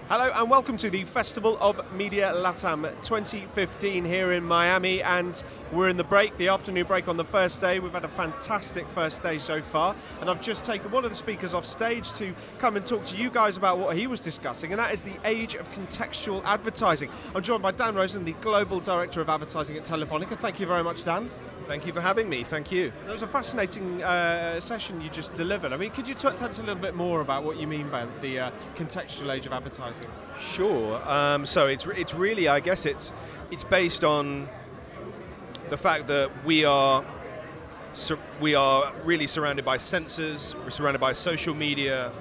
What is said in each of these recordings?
Hello and welcome to the Festival of Media LatAm 2015 here in Miami, and we're in the break, the afternoon break on the first day. We've had a fantastic first day so far, and I've just taken one of the speakers off stage to come and talk to you guys about what he was discussing, and that is the age of contextual advertising. I'm joined by Dan Rosen, the Global Director of Advertising at Telefonica. Thank you very much, Dan. Thank you for having me, thank you. It was a fascinating session you just delivered. I mean, could you tell us a little bit more about what you mean by the contextual age of advertising? Sure, so it's really, I guess it's based on the fact that we are really surrounded by sensors, we're surrounded by social media,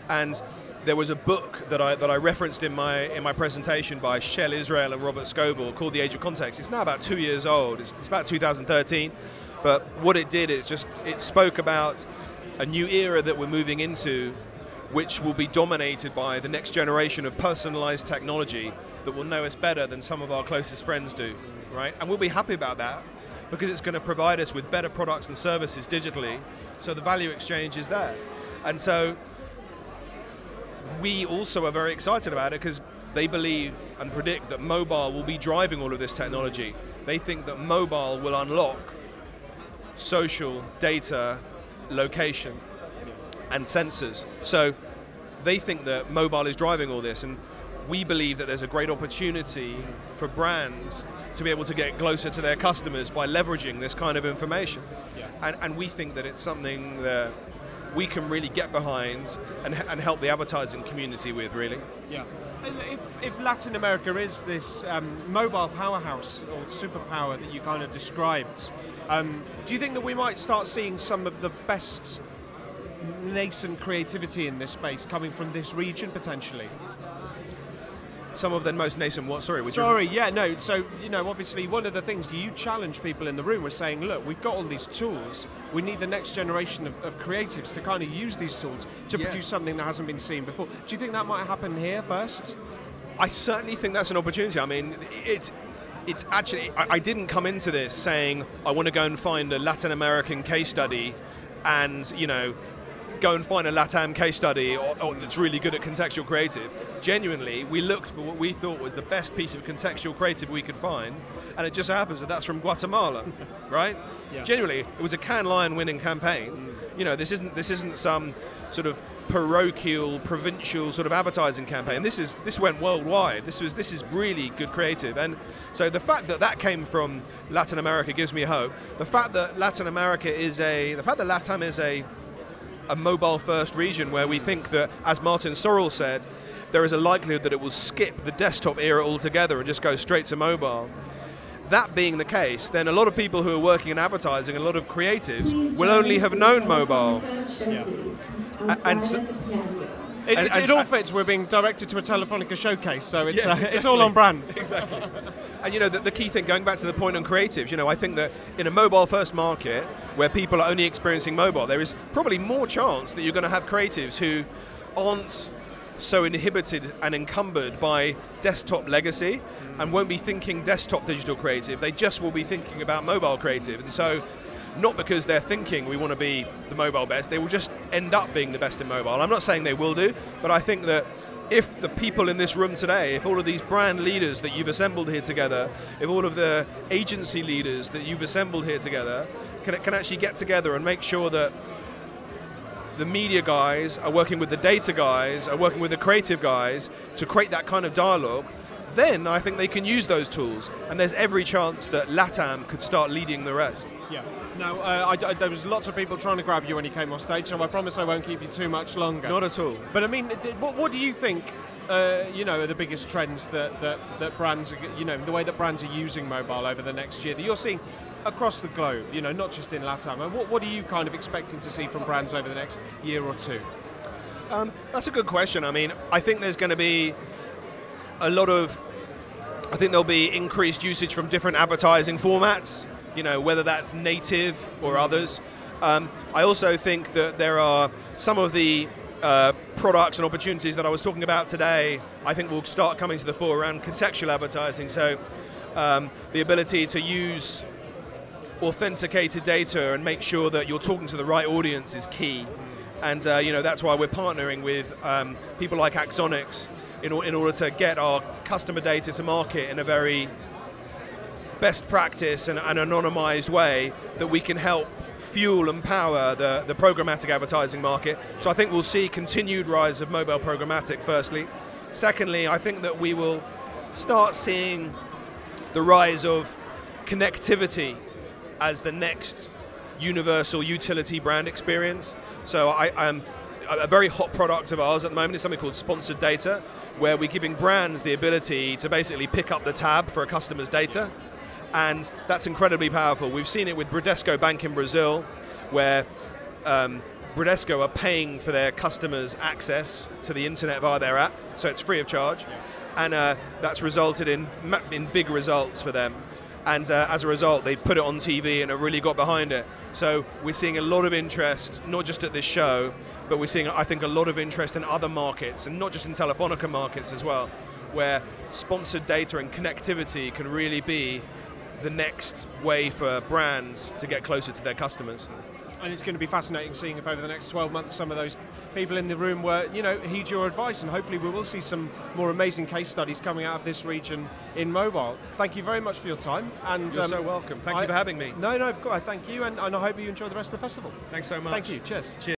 and there was a book that I referenced in my presentation by Shell Israel and Robert Scoble called The Age of Context. It's now about 2 years old. It's about 2013, but what it did is it spoke about a new era that we're moving into, which will be dominated by the next generation of personalized technology that will know us better than some of our closest friends do, right? And we'll be happy about that because it's going to provide us with better products and services digitally, so the value exchange is there. And so we also are very excited about it because they believe and predict that mobile will be driving all of this technology. They think that mobile will unlock social, data, location, and sensors. So they think that mobile is driving all this, and we believe that there's a great opportunity for brands to be able to get closer to their customers by leveraging this kind of information. Yeah. And we think that it's something that we can really get behind and help the advertising community with, really. Yeah. And if Latin America is this mobile powerhouse or superpower that you kind of described, do you think that we might start seeing some of the best nascent creativity in this space coming from this region potentially? Some of the most nascent what? Sorry, yeah, no. So, you know, obviously one of the things you challenge people in the room was saying, look, we've got all these tools. We need the next generation of creatives to kind of use these tools to produce something that hasn't been seen before. Do you think that might happen here first? I certainly think that's an opportunity. I mean, it's actually, I didn't come into this saying I want to go and find a Latin American case study and, you know, go and find a LatAm case study that's really good at contextual creative. Genuinely, we looked for what we thought was the best piece of contextual creative we could find, and it just happens that that's from Guatemala, right? Yeah. Genuinely, it was a Cannes Lion winning campaign. You know, this isn't some sort of parochial, provincial sort of advertising campaign. This went worldwide. This is really good creative, and so the fact that came from Latin America gives me hope. The fact that LatAm is a mobile-first region where we think that, as Martin Sorrell said, there is a likelihood that it will skip the desktop era altogether and just go straight to mobile. That being the case, then a lot of people who are working in advertising, a lot of creatives, will only have known mobile. Yeah. It all fits. We're being directed to a Telefonica showcase, so it's, yes, exactly. It's all on brand. Exactly. And you know, the key thing, going back to the point on creatives, you know, I think that in a mobile-first market where people are only experiencing mobile, there is probably more chance that you're going to have creatives who aren't so inhibited and encumbered by desktop legacy and won't be thinking desktop digital creative. They just will be thinking about mobile creative. And so, not because they're thinking we want to be the mobile best, they will just end up being the best in mobile. I'm not saying they will do, but I think that if the people in this room today, if all of these brand leaders that you've assembled here together, if all of the agency leaders that you've assembled here together can actually get together and make sure that the media guys are working with the data guys, are working with the creative guys to create that kind of dialogue, then I think they can use those tools. And there's every chance that LatAm could start leading the rest. Yeah. Now, there was lots of people trying to grab you when you came off stage, so I promise I won't keep you too much longer. Not at all. But I mean, what do you think, you know, are the biggest trends that brands, you know, the way that brands are using mobile over the next year that you're seeing across the globe, you know, not just in LatAm? And what are you kind of expecting to see from brands over the next year or two? That's a good question. I mean, I think there's going to be I think there'll be increased usage from different advertising formats, you know, whether that's native or others. I also think that there are some of the products and opportunities that I was talking about today, I think will start coming to the fore around contextual advertising. So the ability to use authenticated data and make sure that you're talking to the right audience is key. And you know, that's why we're partnering with people like Axonics in order to get our customer data to market in a very best practice and an anonymized way that we can help fuel and power the programmatic advertising market. So I think we'll see continued rise of mobile programmatic, firstly. Secondly, I think that we will start seeing the rise of connectivity as the next universal utility brand experience. So I'm a very hot product of ours at the moment is something called sponsored data, where we're giving brands the ability to basically pick up the tab for a customer's data. And that's incredibly powerful. We've seen it with Bradesco Bank in Brazil, where Bradesco are paying for their customers' access to the internet via their app, so it's free of charge. And that's resulted in big results for them. And as a result, they put it on TV and have really got behind it. So we're seeing a lot of interest, not just at this show, but we're seeing, I think, a lot of interest in other markets, and not just in Telefonica markets as well, where sponsored data and connectivity can really be the next way for brands to get closer to their customers. And it's going to be fascinating seeing if over the next 12 months some of those people in the room were, heed your advice, and hopefully we will see some more amazing case studies coming out of this region in mobile. Thank you very much for your time. And you're so welcome. Thank you for having me. No, thank you, and I hope you enjoy the rest of the festival. Thanks so much. Thank you. Cheers. Cheers.